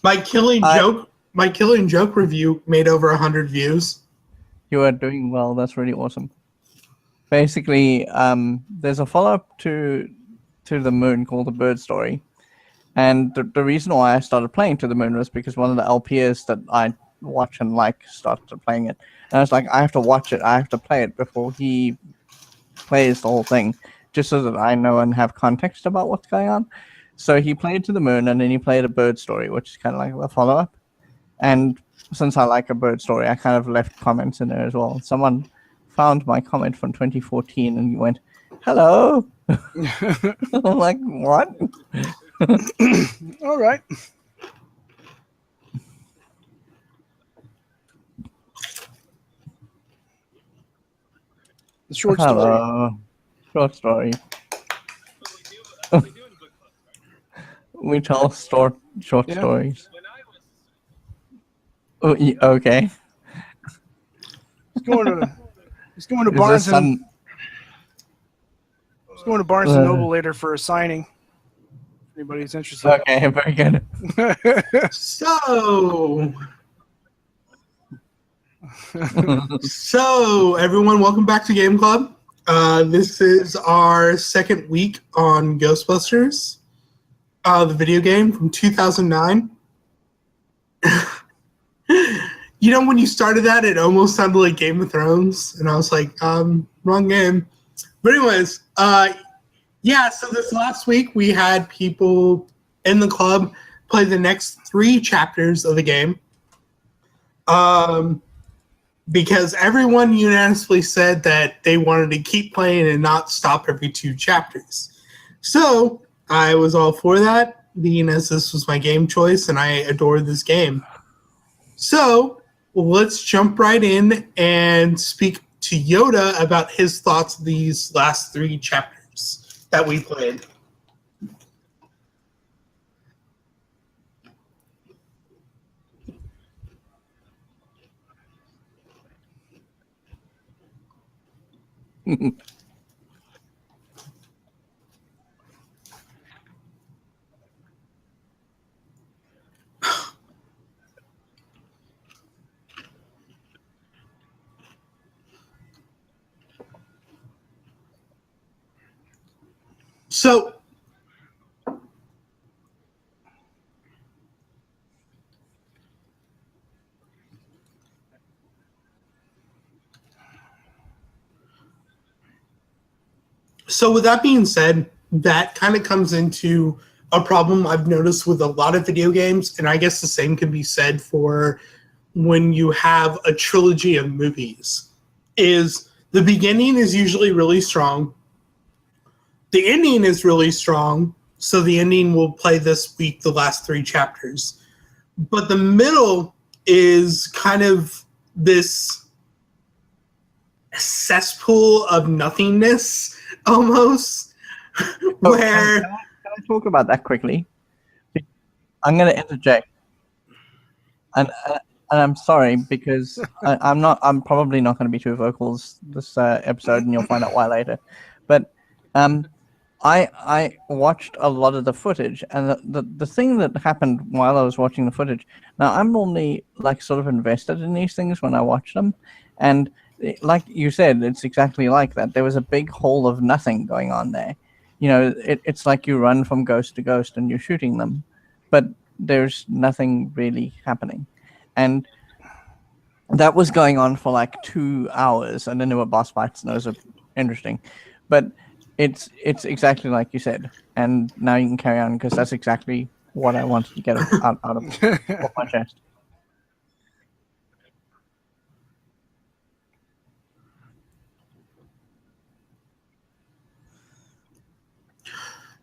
My Killing Joke review made over 100 views. You are doing well. That's really awesome. Basically, there's a follow-up to the Moon called The Bird Story. And the reason why I started playing To the Moon was because one of the LPs that I watch and like started playing it. And I was like, I have to watch it. I have to play it before he plays the whole thing, just so that I know and have context about what's going on. So he played To the Moon, and then he played A Bird Story, which is kind of like a follow-up. And since I like A Bird Story, I kind of left comments in there as well. Someone found my comment from 2014 and he went, "Hello." I'm like, what? All right. The short story. Hello. Short story. We tell short stories. Oh, okay. He's going to Barnes and Noble later for a signing. If anybody's interested. Okay, very good. So everyone, welcome back to Game Club. This is our second week on Ghostbusters, the video game from 2009. You know, when you started that, it almost sounded like Game of Thrones, and I was like, wrong game. But anyways, yeah, so this last week we had people in the club play the next 3 chapters of the game. Because everyone unanimously said that they wanted to keep playing and not stop every 2 chapters. So I was all for that, being as this was my game choice and I adore this game. So let's jump right in and speak to Yoda about his thoughts of these last 3 chapters that we played. So with that being said, that kind of comes into a problem I've noticed with a lot of video games, and I guess the same can be said for when you have a trilogy of movies, is the beginning is usually really strong. The ending is really strong, so the ending will play this week, the last 3 chapters. But the middle is kind of this cesspool of nothingness, almost, where... Can I talk about that quickly? I'm going to interject. And I'm sorry, because I'm probably not going to be too vocal this episode, and you'll find out why later. But I watched a lot of the footage, and the thing that happened while I was watching the footage. Now I'm only like sort of invested in these things when I watch them, and like you said, it's exactly like that. There was a big hole of nothing going on there. You know, it's like you run from ghost to ghost and you're shooting them, but there's nothing really happening. And that was going on for like 2 hours, and then there were boss fights, and those are interesting. But it's exactly like you said, and now you can carry on, because that's exactly what I wanted to get out of off my chest.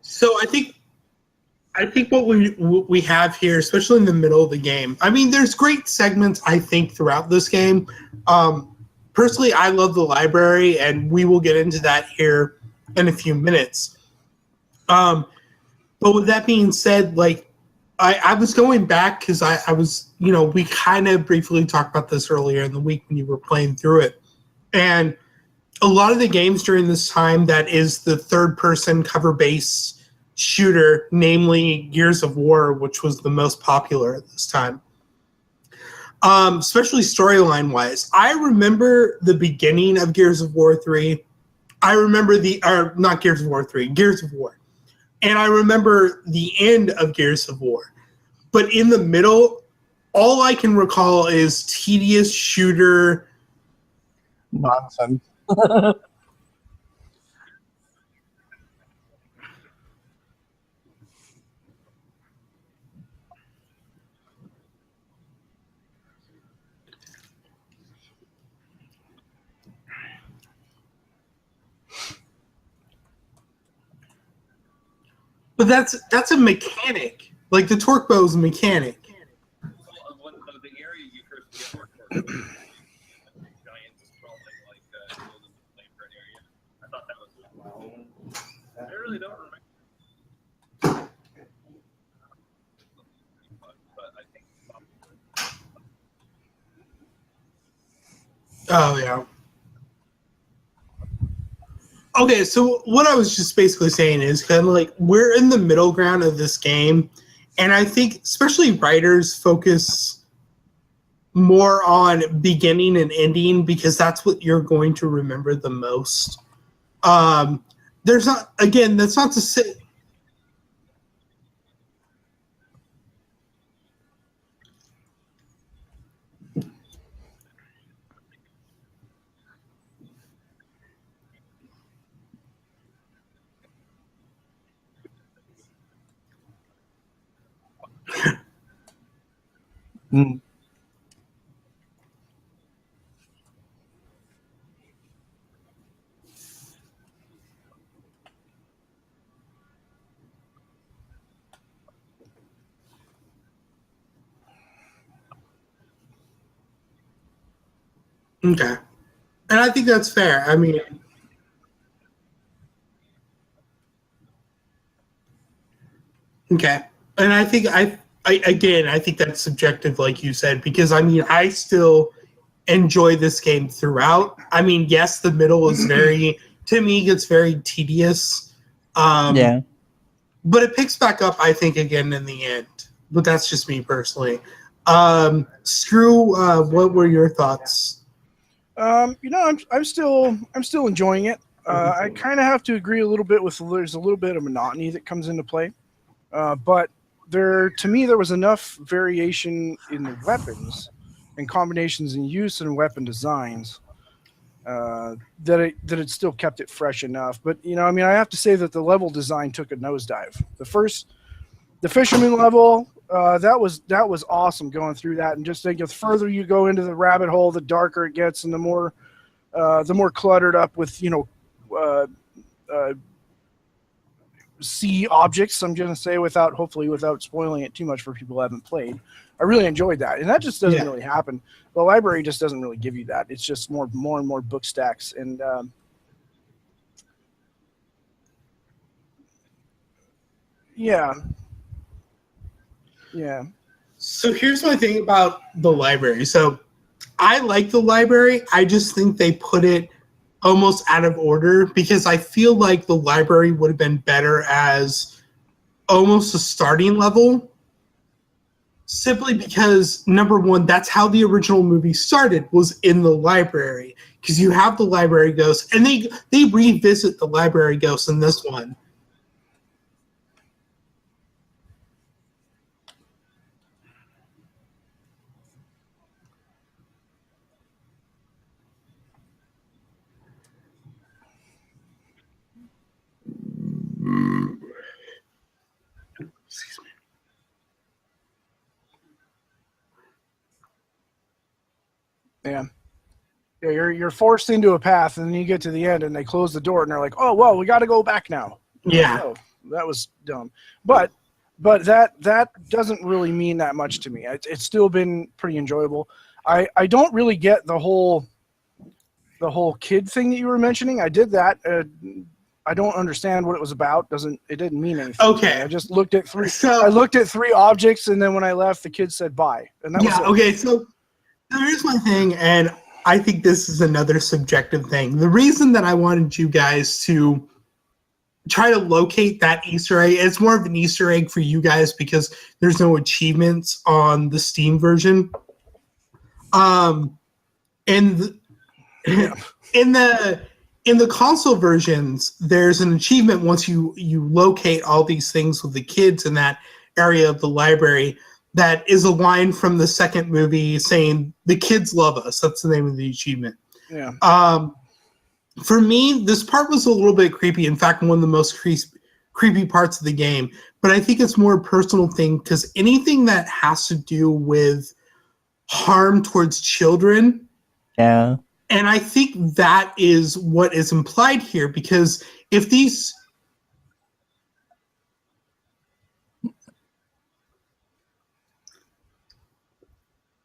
So I think what we have here, especially in the middle of the game, I mean, there's great segments, I think, throughout this game. Personally, I love the library, and we will get into that here in a few minutes. But with that being said, like, I was going back because I was, you know, we kind of briefly talked about this earlier in the week when you were playing through it. And a lot of the games during this time that is the third-person cover-based shooter, namely Gears of War, which was the most popular at this time. Especially storyline wise. I remember the beginning of Gears of War 3. I remember not Gears of War 3, Gears of War. And I remember the end of Gears of War. But in the middle, all I can recall is tedious shooter Nonsense. But that's a mechanic. Like the torque bow is a mechanic. Well, the area you first get more torque, giant sprawling like golden flame for an area. I thought that was. I really don't remember. But I think. Oh yeah. Okay, so what I was just basically saying is kind of like we're in the middle ground of this game, and I think especially writers focus more on beginning and ending because that's what you're going to remember the most. There's not, again, that's not to say. Mm. Okay. And I think that's fair. I mean, okay. And I think I think that's subjective, like you said, because I mean, I still enjoy this game throughout. I mean, yes, the middle is very, to me, it's very tedious. Yeah. But it picks back up, I think, again in the end. But that's just me personally. Screw, what were your thoughts? I'm still enjoying it. I kind of have to agree a little bit with there's a little bit of monotony that comes into play, but to me there was enough variation in the weapons and combinations in use and weapon designs that it still kept it fresh enough. But I mean, I have to say that the level design took a nosedive. The fisherman level. That was awesome going through that, and just think the further you go into the rabbit hole, the darker it gets, and the more cluttered up with sea objects. I'm going to say without spoiling it too much for people who haven't played. I really enjoyed that, and that just doesn't really happen. The library just doesn't really give you that. It's just more and more book stacks, and yeah. Yeah. So here's my thing about the library. So I like the library. I just think they put it almost out of order because I feel like the library would have been better as almost a starting level. Simply because, number one, that's how the original movie started, was in the library. Because you have the library ghosts, and they revisit the library ghosts in this one. Excuse me. Yeah. Yeah, you're forced into a path, and then you get to the end, and they close the door, and they're like, "Oh, well, we got to go back now." Yeah. Oh, that was dumb. But that doesn't really mean that much to me. It's still been pretty enjoyable. I don't really get the whole kid thing that you were mentioning. I did that. I don't understand what it was about. It didn't mean anything. Okay. I just looked at three. So, I looked at three objects, and then when I left, the kid said bye, and that was it. Okay. So here's my thing, and I think this is another subjective thing. The reason that I wanted you guys to try to locate that Easter egg. It's more of an Easter egg for you guys because there's no achievements on the Steam version. And in the console versions, there's an achievement once you locate all these things with the kids in that area of the library that is a line from the second movie saying "the kids love us." That's the name of the achievement. Yeah. For me, this part was a little bit creepy. In fact, one of the most creepy parts of the game. But I think it's more a personal thing because anything that has to do with harm towards children. Yeah. And I think that is what is implied here because if these...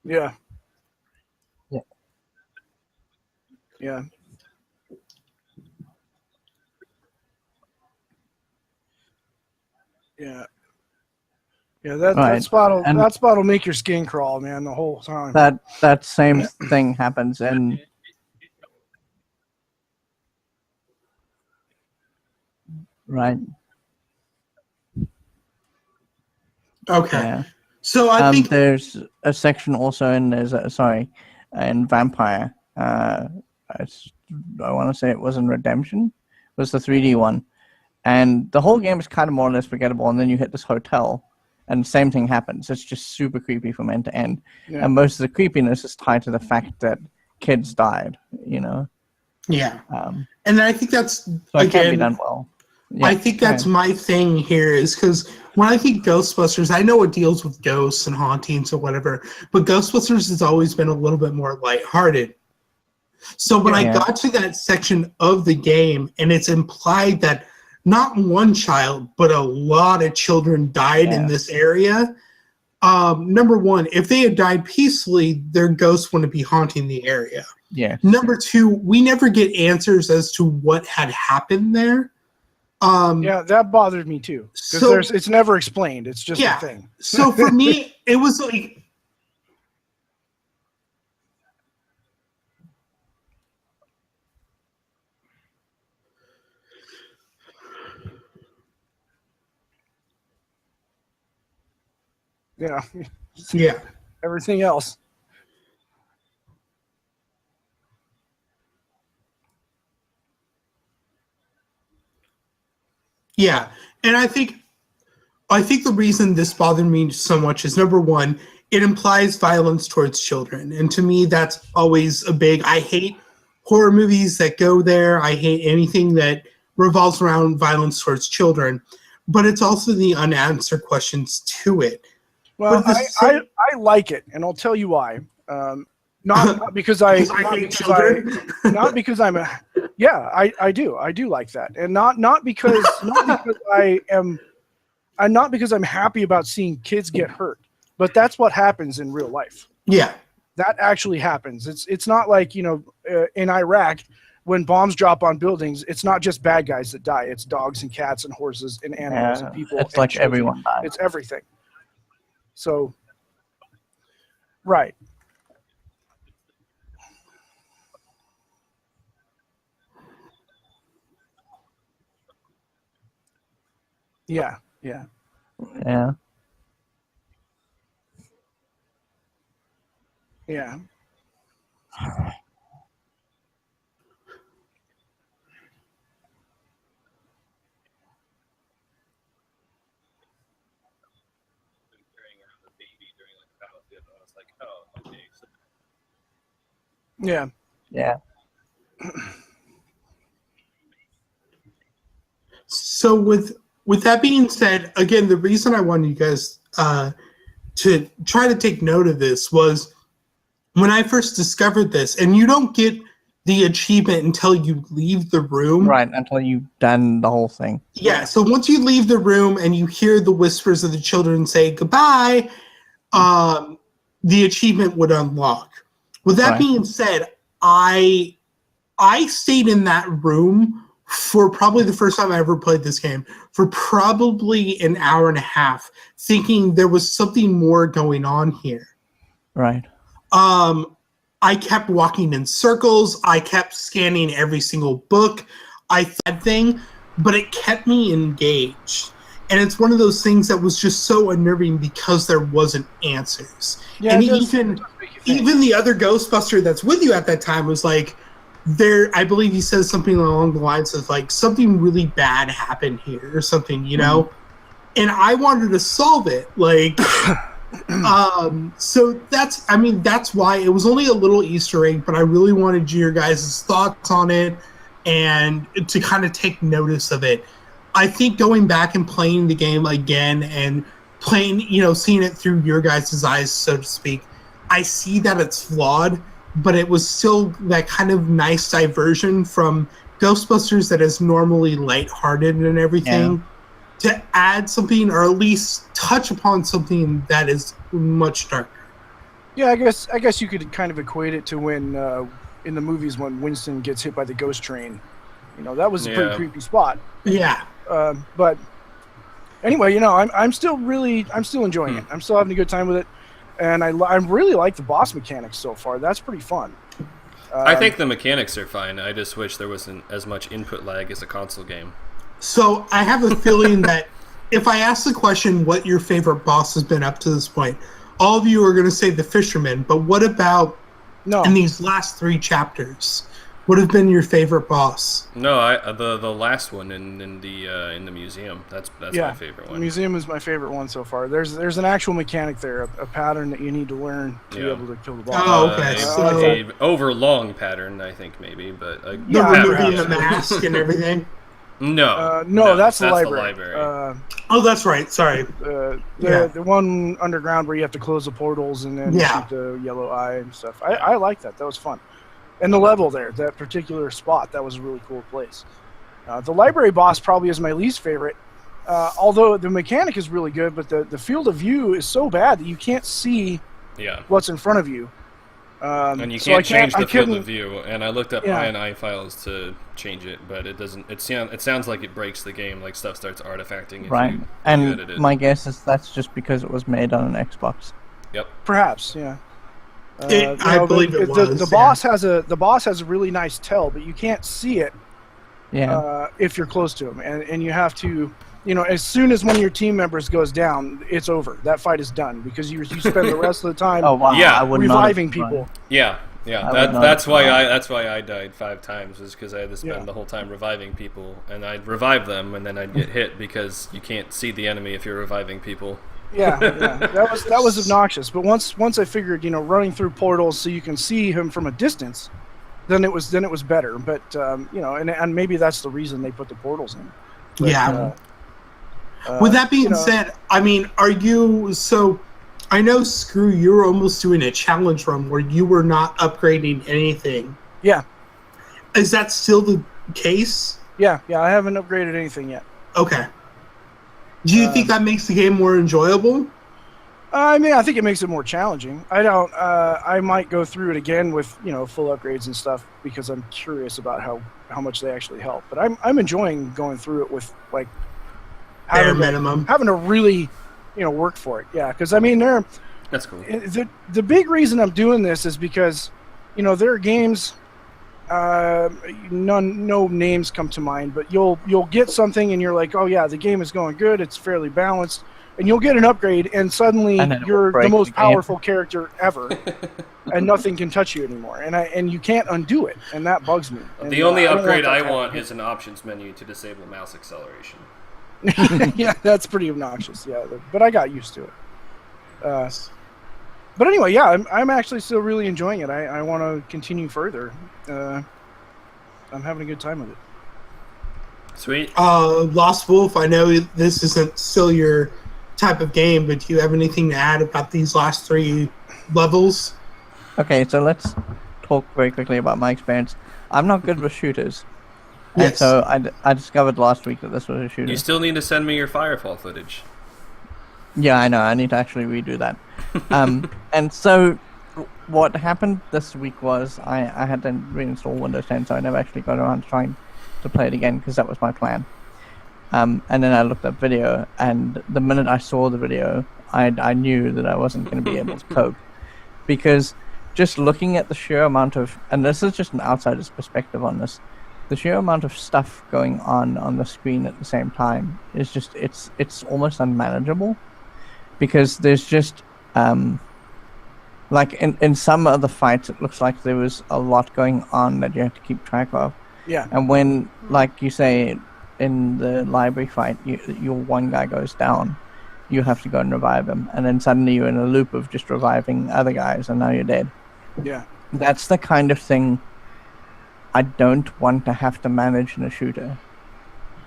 Yeah. Yeah. Yeah. Yeah. Yeah, that spot'll make your skin crawl, man, the whole time. That same thing happens in right. Okay. Yeah. So I think there's a section also in in Vampire. I want to say it was in Redemption. It was the 3D one. And the whole game is kind of more or less forgettable, and then you hit this hotel, and the same thing happens. It's just super creepy from end to end. Yeah. And most of the creepiness is tied to the fact that kids died, you know? Yeah. And I think that's, so it can be done well. Yeah, I think that's my thing here is because when I think Ghostbusters, I know it deals with ghosts and hauntings or whatever, but Ghostbusters has always been a little bit more lighthearted. So when I got to that section of the game, and it's implied that not one child, but a lot of children died in this area. Number one, if they had died peacefully, their ghosts wouldn't be haunting the area. Yeah. Number two, we never get answers as to what had happened there. Yeah, that bothered me too. Because it's never explained. It's just a thing. So for me, it was like... Yeah. Yeah. Everything else. Yeah. And I think the reason this bothered me so much is, number one, it implies violence towards children. And to me, that's always a big... I hate horror movies that go there. I hate anything that revolves around violence towards children. But it's also the unanswered questions to it. Well, I like it, and I'll tell you why. Not because I do like that, and not because I'm happy about seeing kids get hurt, but that's what happens in real life. Yeah, that actually happens. It's not like, you know, in Iraq when bombs drop on buildings, it's not just bad guys that die. It's dogs and cats and horses and animals and people. It's like children. Everyone dies. It's everything. So, right. Yeah, yeah. Yeah. Yeah. Yeah. Yeah. So with that being said, again, the reason I wanted you guys to try to take note of this was when I first discovered this, and you don't get the achievement until you leave the room. Right, until you've done the whole thing. Yeah, so once you leave the room and you hear the whispers of the children say goodbye, the achievement would unlock. With that being said, I stayed in that room for probably the first time I ever played this game, for probably an hour and a half, thinking there was something more going on here. Right. I kept walking in circles. I kept scanning every single book. That thing. but it kept me engaged. And it's one of those things that was just so unnerving because there wasn't answers. Yeah, and it does make you think. even the other Ghostbuster that's with you at that time was like, I believe he says something along the lines of like, something really bad happened here or something, you know? And I wanted to solve it. Like, so that's why it was only a little Easter egg, but I really wanted your guys' thoughts on it and to kind of take notice of it. I think going back and playing the game again and playing, seeing it through your guys' eyes, so to speak, I see that it's flawed, but it was still that kind of nice diversion from Ghostbusters that is normally lighthearted and everything to add something or at least touch upon something that is much darker. Yeah, I guess you could kind of equate it to when in the movies when Winston gets hit by the ghost train. That was a pretty creepy spot. Yeah. But anyway, I'm still enjoying it. I'm still having a good time with it, and I really like the boss mechanics so far. That's pretty fun. I think the mechanics are fine. I just wish there wasn't as much input lag as a console game. So I have a feeling that if I ask the question what your favorite boss has been up to this point, all of you are going to say the fisherman, but what about in these last 3 chapters? What have been your favorite boss? No, the last one in the museum. That's my favorite one. The museum is my favorite one so far. There's an actual mechanic there, a pattern that you need to learn to be able to kill the boss. Oh, okay. A overlong pattern, I think maybe, but removing the mask and everything. No, that's the library. Oh, that's right. Sorry. The one underground where you have to close the portals and then shoot the yellow eye and stuff. I like that. That was fun. And the level there, that particular spot, that was a really cool place. The library boss probably is my least favorite, although the mechanic is really good, but the field of view is so bad that you can't see what's in front of you. And you can't change the field of view. And I looked up INI files to change it, but it doesn't. It sounds like it breaks the game, like stuff starts artifacting. Right. And my guess is that's just because it was made on an Xbox. Yep. Perhaps, yeah. I believe it was. The boss has a really nice tell, but you can't see it. If you're close to him, and you have to, as soon as one of your team members goes down, it's over. That fight is done because you spend the rest of the time reviving people. Yeah. That's why I died 5 times, is because I had to spend the whole time reviving people, and I'd revive them, and then I'd get hit because you can't see the enemy if you're reviving people. Yeah, that was obnoxious. But once I figured, running through portals so you can see him from a distance, then it was better. But and maybe that's the reason they put the portals in. But, with that being said, are you so? I know, Screw, you were almost doing a challenge run where you were not upgrading anything. Yeah. Is that still the case? Yeah, I haven't upgraded anything yet. Okay. Do you think that makes the game more enjoyable? I think it makes it more challenging. I don't. I might go through it again with full upgrades and stuff because I'm curious about how much they actually help. But I'm enjoying going through it with like bare minimum, having to really work for it. Yeah, because that's cool. The big reason I'm doing this is because there are games. No names come to mind, but you'll get something and you're like, oh yeah, the game is going good, it's fairly balanced, and you'll get an upgrade and suddenly you're the most powerful character ever and nothing can touch you anymore, and you can't undo it, and that bugs me. And, the only upgrade I want is an options menu to disable mouse acceleration. Yeah, that's pretty obnoxious. Yeah, but I got used to it. But anyway, yeah, I'm actually still really enjoying it. I want to continue further. I'm having a good time with it. Sweet. Lost Wolf, I know this isn't still your type of game, but do you have anything to add about these last 3 levels? Okay, so let's talk very quickly about my experience. I'm not good with shooters. And so I discovered last week that this was a shooter. You still need to send me your Firefall footage. Yeah, I know. I need to actually redo that. And so what happened this week was I had to reinstall Windows 10, so I never actually got around to trying to play it again because that was my plan. And then I looked up video, and the minute I saw the video, I knew that I wasn't going to be able to cope. Because just looking at the sheer amount of, and this is just an outsider's perspective on this, the sheer amount of stuff going on the screen at the same time is just it's almost unmanageable, because there's just like in some of the fights it looks like there was a lot going on that you have to keep track of. Yeah. And when, like you say, in the library fight, your one guy goes down, you have to go and revive him, and then suddenly you're in a loop of just reviving other guys, and now you're dead. Yeah. That's the kind of thing I don't want to have to manage in a shooter.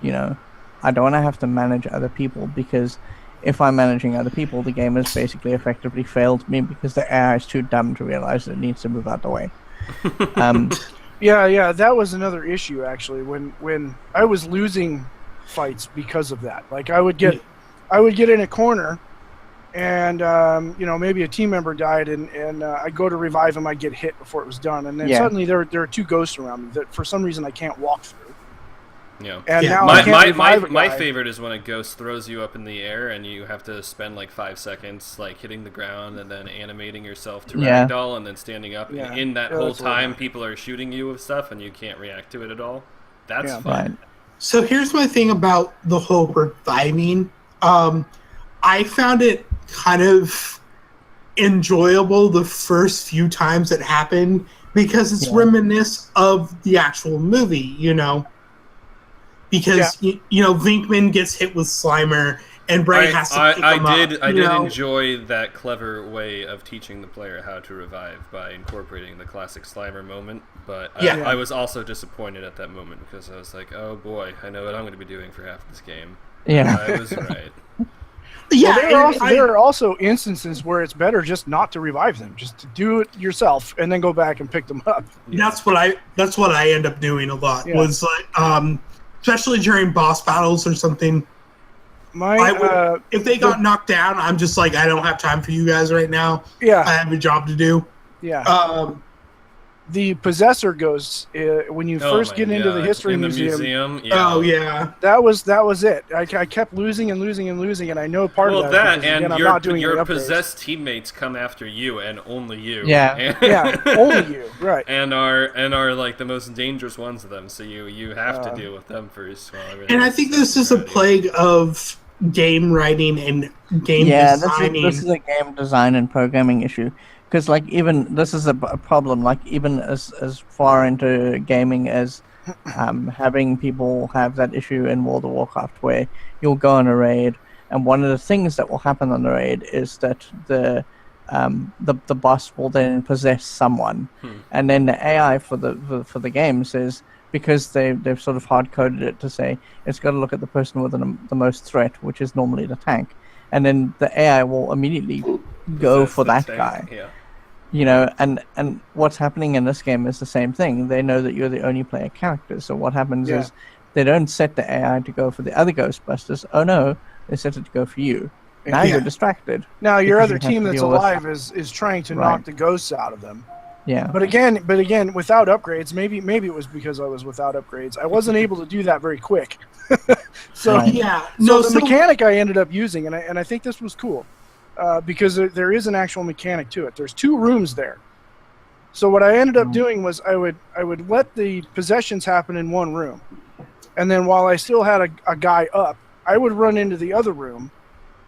You know, I don't want to have to manage other people, because if I'm managing other people, the game has basically effectively failed me, because the AI is too dumb to realize that it needs to move out the way. Yeah, that was another issue actually. When I was losing fights because of that, like I would get in a corner, and maybe a team member died, and I'd go to revive him, I'd get hit before it was done, and then suddenly there are two ghosts around me that for some reason I can't walk through. Yeah. And now I can't revive a my guy. favorite is when a ghost throws you up in the air and you have to spend like 5 seconds like hitting the ground and then animating yourself to ragdoll and then standing up. Yeah. And in that Yeah, whole that's time, people are shooting you with stuff and you can't react to it at all. That's fun. Right. So here's my thing about the whole reviving. I found it kind of enjoyable the first few times it happened, because it's reminiscent of the actual movie, you know. Because Vinkman gets hit with Slimer, and Bray has to pick him up. I did enjoy that clever way of teaching the player how to revive by incorporating the classic Slimer moment. But I was also disappointed at that moment, because I was like, oh boy, I know what I'm going to be doing for half this game. Yeah, I was right. Yeah, there are also instances where it's better just not to revive them, just to do it yourself and then go back and pick them up. That's what I end up doing a lot. Yeah. Was like, especially during boss battles or something. If they got knocked down, I'm just like, I don't have time for you guys right now. Yeah, I have a job to do. Yeah. The Possessor ghosts, when you first get into the History Museum. Yeah. Oh yeah, that was it. I kept losing and losing and losing, and I know part of that. Because, and again, I'm not doing your possessed teammates come after you and only you. Yeah, only you, right? And are like the most dangerous ones of them. So you have to deal with them first. And I think this is a plague of game writing and game designing. This is a game design and programming issue. Because like even this is a problem. Like even as far into gaming as having people have that issue in World of Warcraft, where you'll go on a raid, and one of the things that will happen on the raid is that the boss will then possess someone, and then the AI for the game says, because they've sort of hard coded it to say it's got to look at the person with the most threat, which is normally the tank, and then the AI will immediately go for that guy. Yeah. You know, and what's happening in this game is the same thing. They know that you're the only player character, so what happens is they don't set the AI to go for the other Ghostbusters. Oh no, they set it to go for you. Now you're distracted. Now your other team that's alive is trying to knock the ghosts out of them. Yeah. But again, without upgrades, maybe it was because I was without upgrades. I wasn't able to do that very quick. So the mechanic I ended up using, and I think this was cool. Because there is an actual mechanic to it. There's 2 rooms there. So what I ended up doing was I would let the possessions happen in one room, and then while I still had a guy up, I would run into the other room,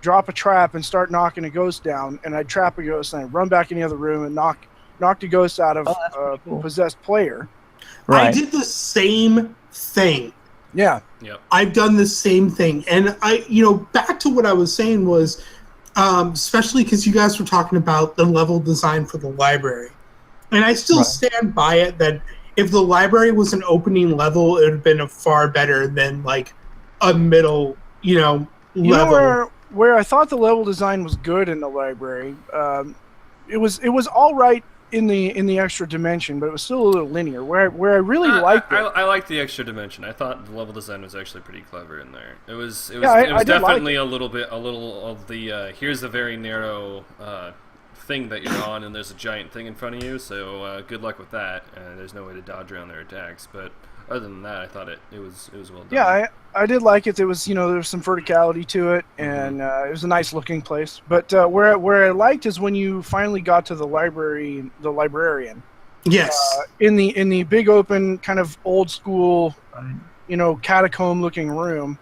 drop a trap, and start knocking a ghost down, and I'd trap a ghost, and I'd run back in the other room and knock the ghost out of a possessed player. Right. I did the same thing. Yeah. Yep. I've done the same thing, and back to what I was saying was. Especially because you guys were talking about the level design for the library. And I still stand by it that if the library was an opening level, it would have been far better than like a middle, level. Where I thought the level design was good in the library, it was all right in the extra dimension, but it was still a little linear. Where I really liked it. I liked the extra dimension. I thought the level design was actually pretty clever in there. It was definitely a little of the here's a very narrow thing that you're on, and there's a giant thing in front of you. So good luck with that. There's no way to dodge around their attacks. But other than that, I thought it was well done. Yeah, I did like it. There was there was some verticality to it, and it was a nice looking place. But where I liked is when you finally got to the librarian, Yes. in the big open kind of old school, catacomb looking room.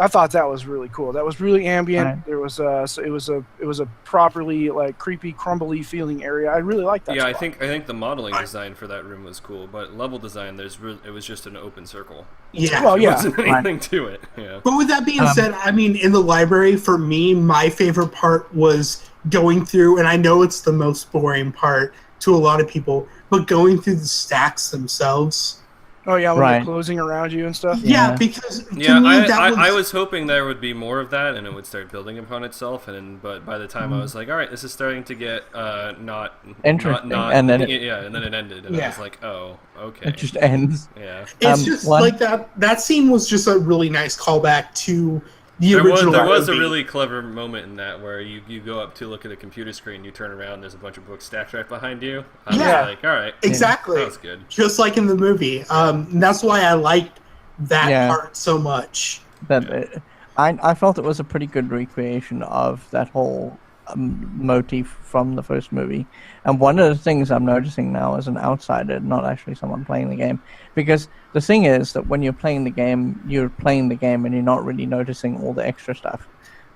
I thought that was really cool. That was really ambient. Right. There was it was a properly like creepy, crumbly feeling area. I really liked that. Yeah, spot. I think the modeling design for that room was cool, but level design, it was just an open circle. Yeah. Well, There yeah. wasn't anything to it. Yeah. But with that being said, I mean, in the library, for me, my favorite part was going through, and I know it's the most boring part to a lot of people, but going through the stacks themselves. Oh yeah, when Right. they're closing around you and stuff. Yeah, Yeah. because to Yeah, me, I was hoping there would be more of that, and it would start building upon itself. But by the time I was like, all right, this is starting to get not Interesting, not, and then it- and then it ended, and I Yeah. was like, oh, okay, It just ends. yeah. it's just one- like that scene was just a really nice callback to the original. There was a movie. really clever moment in that where you go up to look at a computer screen, you turn around, there's a bunch of books stacked right behind you. I Yeah. was like, all right, Exactly. that was good. Just like in the movie. That's why I liked that Yeah. part so much. I felt it was a pretty good recreation of that whole motif from the first movie. And one of the things I'm noticing now as an outsider, not actually someone playing the game, because the thing is that when you're playing the game and you're not really noticing all the extra stuff.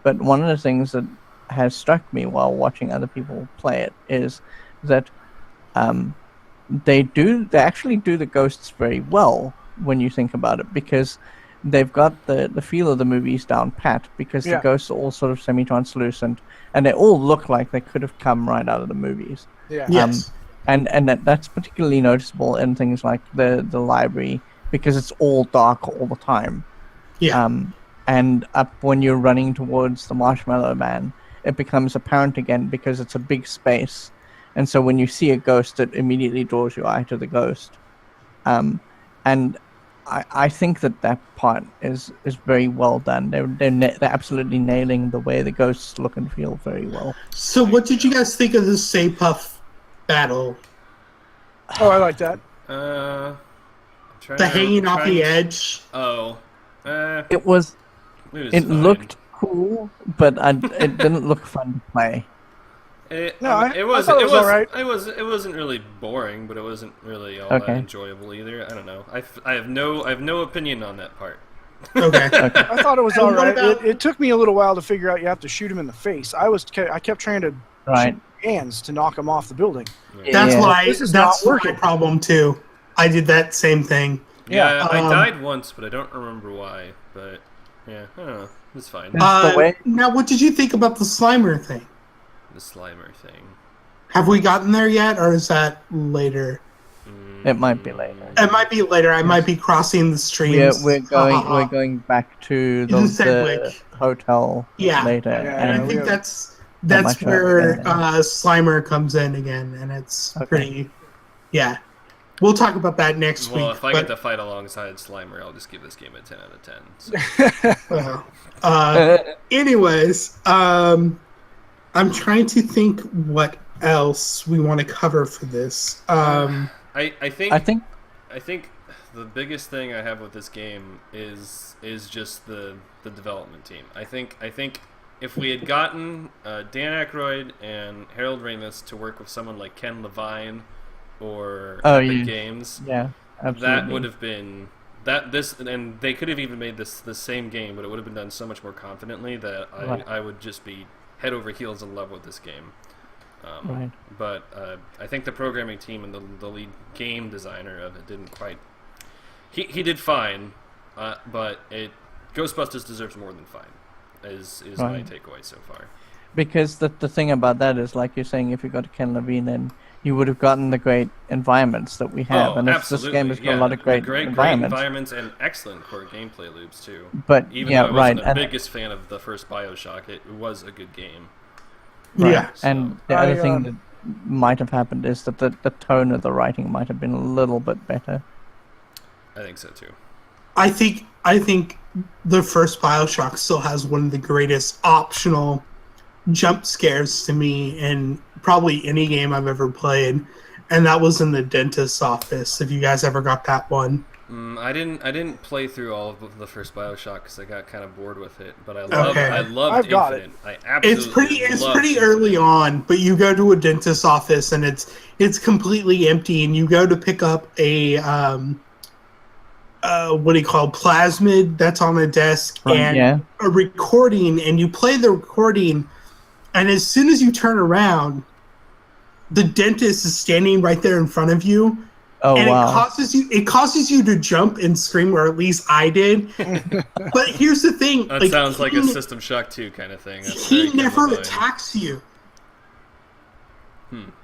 But one of the things that has struck me while watching other people play it is that they actually do the ghosts very well when you think about it, because they've got the feel of the movies down pat, because the ghosts are all sort of semi-translucent and they all look like they could have come right out of the movies. Yeah. Yes. And that's particularly noticeable in things like the library, because it's all dark all the time. Yeah. And up when you're running towards the Marshmallow Man, it becomes apparent again because it's a big space. And so when you see a ghost, it immediately draws your eye to the ghost. And I think that part is very well done. They're absolutely nailing the way the ghosts look and feel very well. So what did you guys think of the Stay Puft battle? Oh, I like that. The hanging off the edge? Oh. It was It fine. Looked cool, but it didn't look fun to play. It thought it was all alright. It wasn't really boring, but it wasn't really all that enjoyable either. I don't know. I have no opinion on that part. Okay. I thought it was And all what right. about- It took me a little while to figure out you have to shoot him in the face. I kept trying to Right. shoot hands to knock him off the building. That's Yeah. why This is that's not my working. problem too. I did that same thing. Yeah, I um, died once, but I don't remember why. But yeah, I don't know. It's fine. The way- Now, what did you think about the Slimer thing? The Slimer thing. Have we gotten there yet, or is that later? It might be later. It might be later. I might be crossing the streams. We're going back to the Sedgwick. hotel Yeah. later. Yeah, And I and think we- that's much where of it. Slimer comes in again, and it's Okay. pretty. Yeah, we'll talk about that next Well, week. if I but, get to fight alongside Slimer, I'll just give this game a 10 out of 10. So. anyways, I'm trying to think what else we want to cover for this. I I think think the biggest thing I have with this game is just the development team. I think if we had gotten Dan Aykroyd and Harold Ramis to work with someone like Ken Levine or Epic Games, yeah, absolutely. that would have been and they could have even made this the same game, but it would have been done so much more confidently that I would just be head over heels in love with this game. Right. But I think the programming team and the lead game designer of it didn't quite. He did fine, but Ghostbusters deserves more than fine. Is my Right. takeaway so far. Because the thing about that is, like you're saying, if you got Ken Levine in, you would have gotten the great environments that we have. And this game has got a lot of great environments. And excellent core gameplay loops too. But Even yeah, though I right. wasn't the biggest fan of the first BioShock, it was a good game. Right. Yeah. And the other thing that might have happened is that the tone of the writing might have been a little bit better. I think so too. I think the first BioShock still has one of the greatest optional jump scares to me in probably any game I've ever played, and that was in the dentist's office. If you guys ever got that one, I didn't play through all of the first BioShock because I got kind of bored with it. But I loved I've got Infinite. I absolutely It's loved pretty Infinite. early on, but you go to a dentist's office and it's completely empty, and you go to pick up a what do you call plasmid that's on a desk and a recording, and you play the recording, and as soon as you turn around, the dentist is standing right there in front of you. Oh, and wow. it causes you to jump and scream, or at least I did. But here's the thing. That sounds like a System Shock 2 kind of thing. He never attacks you.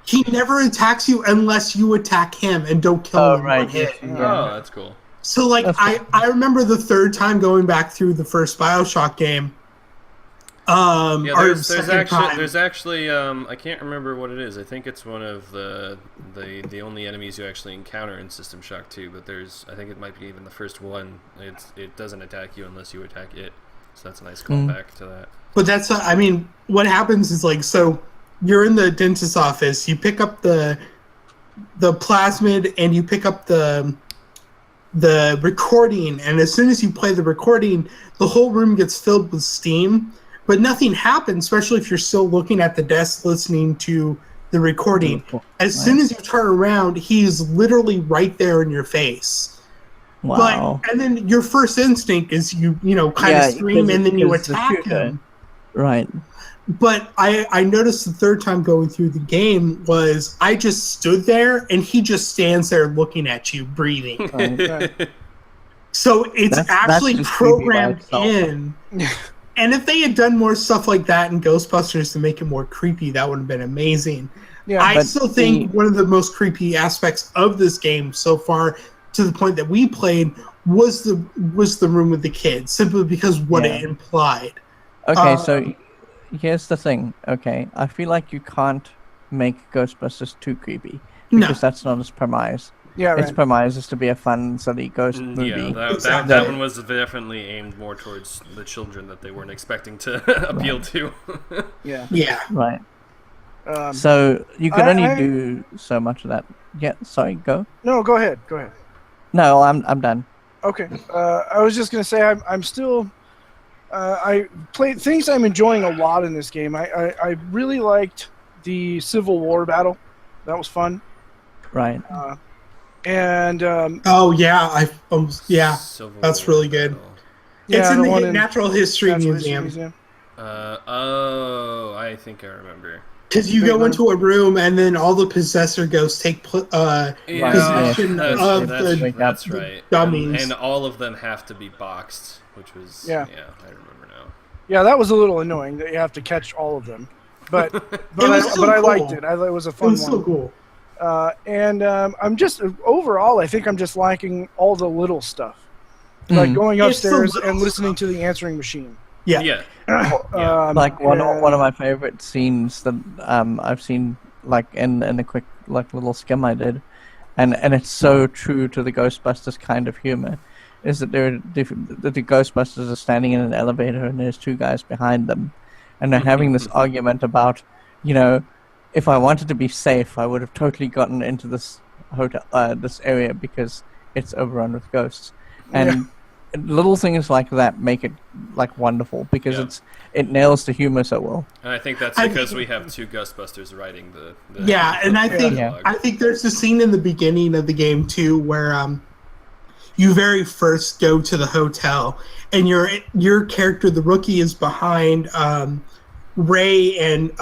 He never attacks you unless you attack him and don't kill him in one hit. Oh, that's cool. So, like, I remember the third time going back through the first BioShock game. There's actually I can't remember what it is. I think it's one of the only enemies you actually encounter in System Shock 2, but I think it might be even the first one. It doesn't attack you unless you attack it. So that's a nice callback to that. But that's what happens is, like, so you're in the dentist's office, you pick up the plasmid and you pick up the recording, and as soon as you play the recording, the whole room gets filled with steam. But nothing happens, especially if you're still looking at the desk listening to the recording. As soon as you turn around, he's literally right there in your face. Wow. And then your first instinct is you kind of scream and then you attack him. Right. But I noticed the third time going through the game was I just stood there and he just stands there looking at you, breathing. So it's actually programmed in. And if they had done more stuff like that in Ghostbusters to make it more creepy, that would have been amazing. Yeah, I still think one of the most creepy aspects of this game so far, to the point that we played, was the room with the kids, simply because what it implied. Okay, so here's the thing. Okay, I feel like you can't make Ghostbusters too creepy because that's not its premise. Yeah, its premise is to be a fun, silly ghost movie. Yeah, that one was definitely aimed more towards the children that they weren't expecting to appeal to. Yeah. Right. So you can only do so much of that. Yeah. Sorry. Go. No, go ahead. No, I'm done. Okay. I was just gonna say I'm still. I played things I'm enjoying a lot in this game. I really liked the Civil War battle. That was fun. Right. And that's really good. It's in the Natural History Museum. I think I remember. Because you go into a room and then all the possessor ghosts take possession of the dummies. And all of them have to be boxed, which was I remember now. Yeah, that was a little annoying that you have to catch all of them, but I liked it. It was a fun one. It was so cool. I'm just overall, I think I'm just liking all the little stuff, like going upstairs and listening to the answering machine. Yeah. Like one of my favorite scenes that I've seen, like in a quick little skim I did, and it's so true to the Ghostbusters kind of humor, is that the Ghostbusters are standing in an elevator and there's two guys behind them, and they're having this argument about, if I wanted to be safe, I would have totally gotten into this hotel, this area, because it's overrun with ghosts. And little things like that make it wonderful, because it nails the humor so well. And I think that's because we have two Ghostbusters writing the and I think there's a scene in the beginning of the game too where you very first go to the hotel and your character, the rookie, is behind Ray and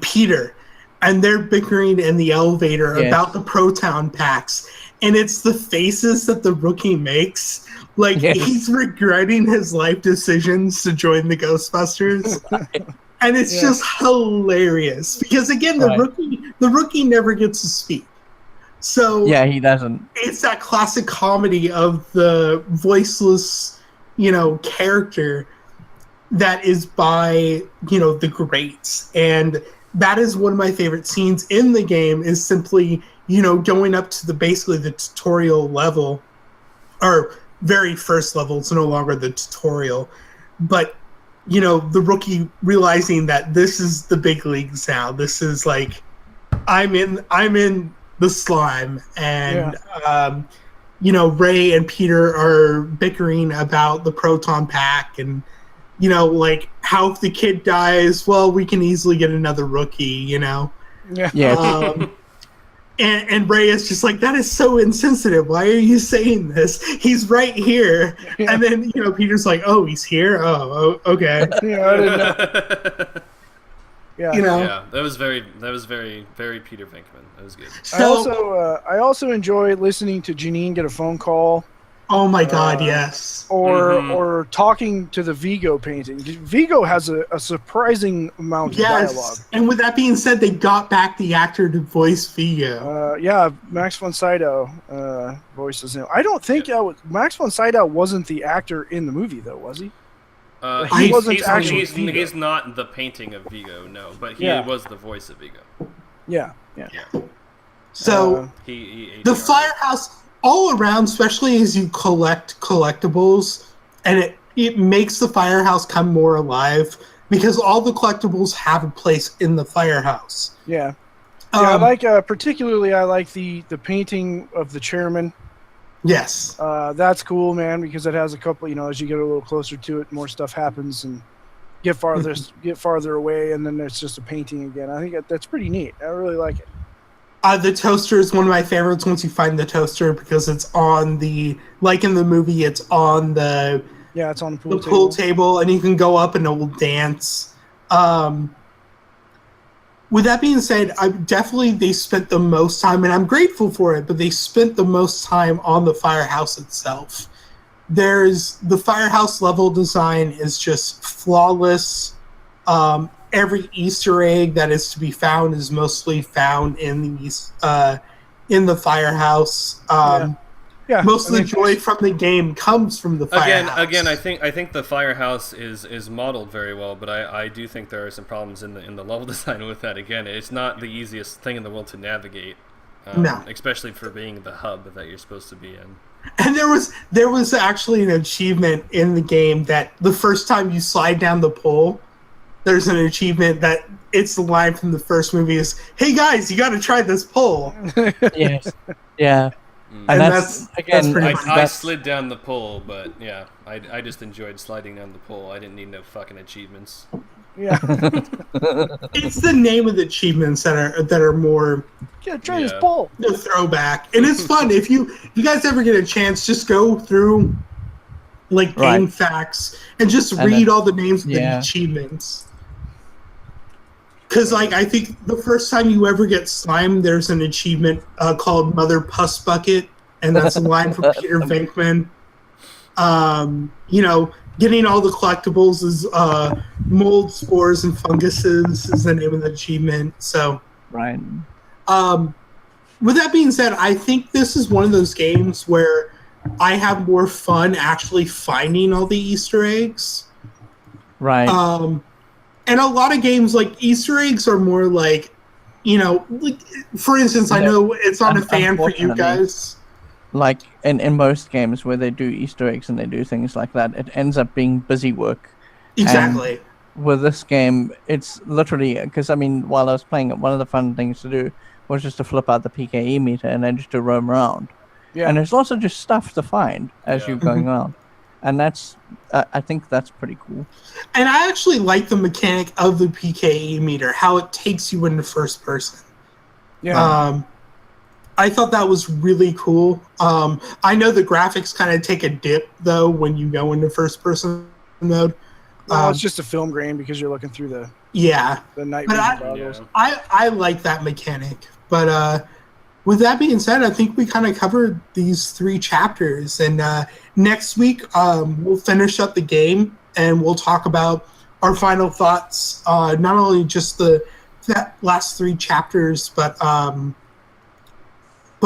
Peter, and they're bickering in the elevator about the proton packs, and it's the faces that the rookie makes, he's regretting his life decisions to join the Ghostbusters. And it's just hilarious because, again, the rookie never gets to speak, so he doesn't. It's that classic comedy of the voiceless character that is by the greats. And that is one of my favorite scenes in the game, is simply going up to basically the tutorial level, or very first level. It's no longer the tutorial, but the rookie realizing that this is the big leagues now. This is I'm in the slime, and Ray and Peter are bickering about the proton pack and, like how if the kid dies, well, we can easily get another rookie, Yeah. And Ray is just like, that is so insensitive. Why are you saying this? He's right here. Yeah. And then, Peter's like, oh, he's here? Oh, okay. Yeah, I didn't know. Yeah. Yeah, that was very very Peter Venkman. That was good. So, I also enjoy listening to Janine get a phone call. Oh my God, yes. Or talking to the Vigo painting. Vigo has a surprising amount of dialogue. And with that being said, they got back the actor to voice Vigo. Max von Sydow voices him. I don't think Max von Sydow wasn't the actor in the movie, though, was he? He wasn't actually Vigo. He's not the painting of Vigo, no, but he was the voice of Vigo. Yeah. So, the Firehouse... all around, especially as you collect collectibles, and it makes the Firehouse come more alive because all the collectibles have a place in the Firehouse. Yeah. I like particularly I like the painting of the chairman. Yes. That's cool, man, because it has a couple, as you get a little closer to it, more stuff happens and get farther away, and then it's just a painting again. I think that's pretty neat. I really like it. The toaster is one of my favorites once you find the toaster because it's on like in the movie, it's on it's on the pool table, and you can go up and it will dance. With that being said, they spent the most time, and I'm grateful for it, but they spent the most time on the Firehouse itself. The Firehouse level design is just flawless. Every Easter egg that is to be found is mostly found in the Firehouse. Most of the joy from the game comes from the Firehouse. Again, I think the Firehouse is modeled very well, but I do think there are some problems in the level design with that. Again, it's not the easiest thing in the world to navigate, especially for being the hub that you're supposed to be in. And there was actually an achievement in the game that the first time you slide down the pole, there's an achievement that it's the line from the first movie is, "Hey guys, you got to try this pole." Yes. Yeah. And that's pretty much I slid down the pole, but yeah, I just enjoyed sliding down the pole. I didn't need no fucking achievements. Yeah. It's the name of the achievements that are more try this pole. The throwback. And it's fun. If you guys ever get a chance, just go through like game facts and just read all the names of the achievements. Because, I think the first time you ever get slime, there's an achievement called Mother Puss Bucket, and that's a line from Peter Venkman. Getting all the collectibles is mold, spores, and funguses is the name of the achievement. So, right. With that being said, I think this is one of those games where I have more fun actually finding all the Easter eggs. Right. And a lot of games, like, Easter eggs are more like, like, for instance, I know it's not a fan for you guys. Like, in most games where they do Easter eggs and they do things like that, it ends up being busy work. Exactly. And with this game, it's literally, because, while I was playing it, one of the fun things to do was just to flip out the PKE meter and then just to roam around. Yeah. And there's also just stuff to find as you're going around. And that's, I think that's pretty cool. And I actually like the mechanic of the PKE meter, how it takes you into first person. Yeah. I thought that was really cool. I know the graphics kind of take a dip, though, when you go into first person mode. Well, it's just a film grain because you're looking through the night vision goggles. I like that mechanic. But with that being said, I think we kind of covered these 3 chapters. And next week, we'll finish up the game and we'll talk about our final thoughts, not only just that last 3 chapters, but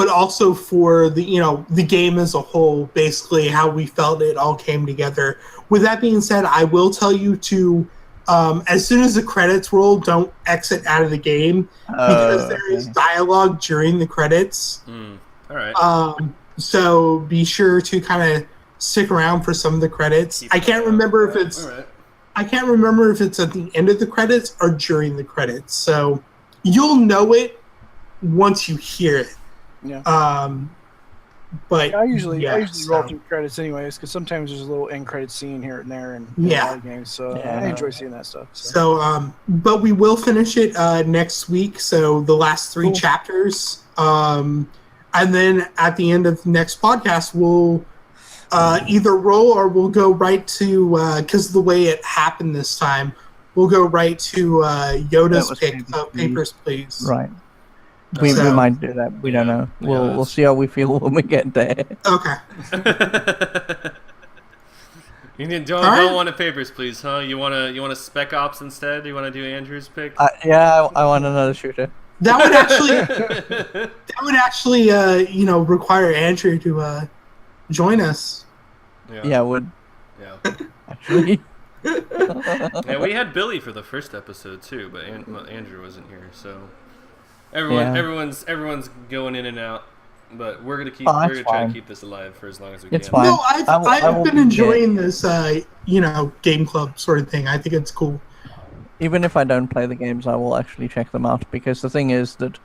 also for the game as a whole, basically how we felt it all came together. With that being said, I will tell you to, as soon as the credits roll, don't exit out of the game because there is dialogue during the credits. All right. So be sure to kind of stick around for some of the credits. I can't remember if it's at the end of the credits or during the credits. So you'll know it once you hear it. Yeah. But I usually roll so- through credits anyways, because sometimes there's a little end credit scene here and there in a Yeah. lot of games. So Yeah. I enjoy seeing that stuff. So, but we will finish it next week. So the last 3 Cool. chapters, and then at the end of the next podcast, we'll either roll or we'll go right to because the way it happened this time, we'll go right to Yoda's was pick Papers, of Papers, Please. Right. We So- might do that. We don't know. We'll that's- see how we feel when we get there. Okay. You don't Alright. want a Papers, Please, huh? You want a Spec Ops instead? You want to do Andrew's pick? Yeah, I want another shooter. That would actually require Andrew to join us. Yeah, it would Yeah. actually. Yeah, we had Billy for the first episode too, but Andrew wasn't here, so everyone's going in and out. But we're gonna try to fine. keep this alive for as long as we It's can. fine. No, I I've will been be enjoying this game club sort of thing. I think it's cool. Even if I don't play the games, I will actually check them out, because the thing is that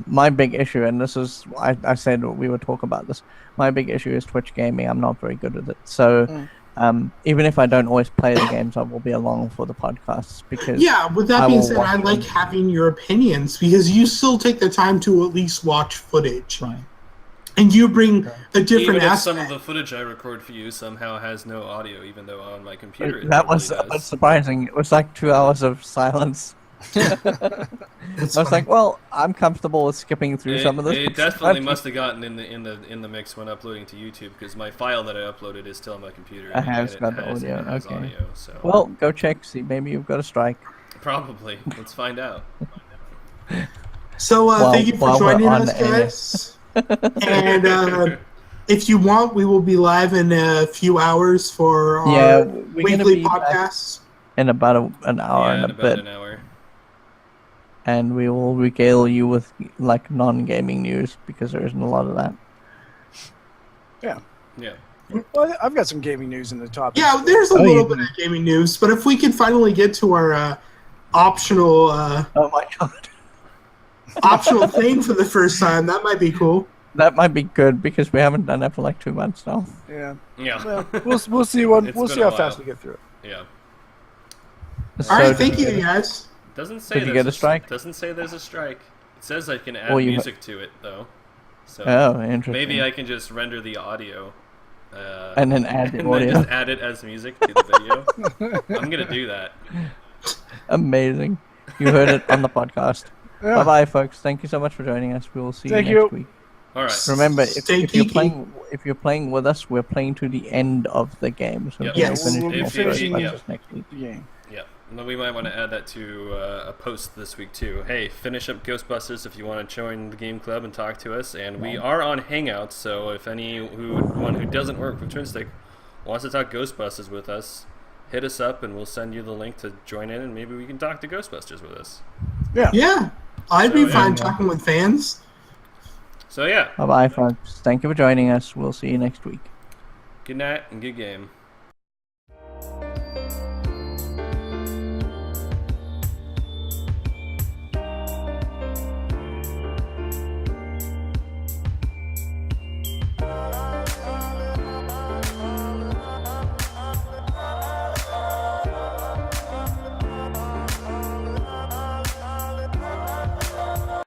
my big issue, and this is I said we would talk about this. My big issue is Twitch gaming. I'm not very good at it, so even if I don't always play the games, I will be along for the podcasts, because Yeah, with that I being will said, watch I like them. having your opinions because you still take the time to at least watch footage. Right. And you bring a different Even if some aspect. of the footage I record for you somehow has no audio, even though on my computer it That totally was does. surprising. It was like 2 hours of silence. It's I was fine. like, well, I'm comfortable with skipping through some of this. It but definitely sometimes must have gotten in the mix when uploading to YouTube, because my file that I uploaded is still on my computer. It has got the and audio, it has okay. audio, so Well, go check. See, maybe you've got a strike. probably. Let's find out. So thank you for while we're joining on us, the air. guys. And if you want, we will be live in a few hours for our Yeah, we're gonna weekly be back podcast. in about an hour Yeah, and in a about bit, an hour. and we will regale you with like non-gaming news, because there isn't a lot of that. Yeah. Well, I've got some gaming news in the topic. Yeah, there's a Oh, little you bit can- of gaming news, but if we could finally get to our optional Oh my god, optional thing for the first time, that might be cool. that might be good, because we haven't done that for like 2 months now. Yeah. Yeah. Well, we'll see It's we'll been see a how fast while. we get through it. Yeah. All right, So- thank you, guys. Doesn't say Did you there's get a strike? Doesn't say there's a strike. It says I can add Well, you- music to it though. So Oh, interesting. maybe I can just render the audio. And then add the and then audio. just add it as music to the video. I'm gonna do that. Amazing. You heard it on the podcast. Yeah. Bye bye, folks. Thank you so much for joining us. We will see Thank you you. next week. All right. Remember, Stay if you're geeky. playing with us, we're playing to the end of the game. So Yep. we'll Yes. finish We'll be more finishing, Ghostbusters next week. The game. Yeah. And then we might want to add that to a post this week too. Hey, finish up Ghostbusters if you want to join the game club and talk to us. And we are on Hangouts, so if anyone who doesn't work with Twinstiq wants to talk Ghostbusters with us, hit us up and we'll send you the link to join in, and maybe we can talk to Ghostbusters with us. Yeah, I'd be So, fine yeah. talking with fans. So yeah, Bye bye, folks. Thank you for joining us. We'll see you next week. good night and good game.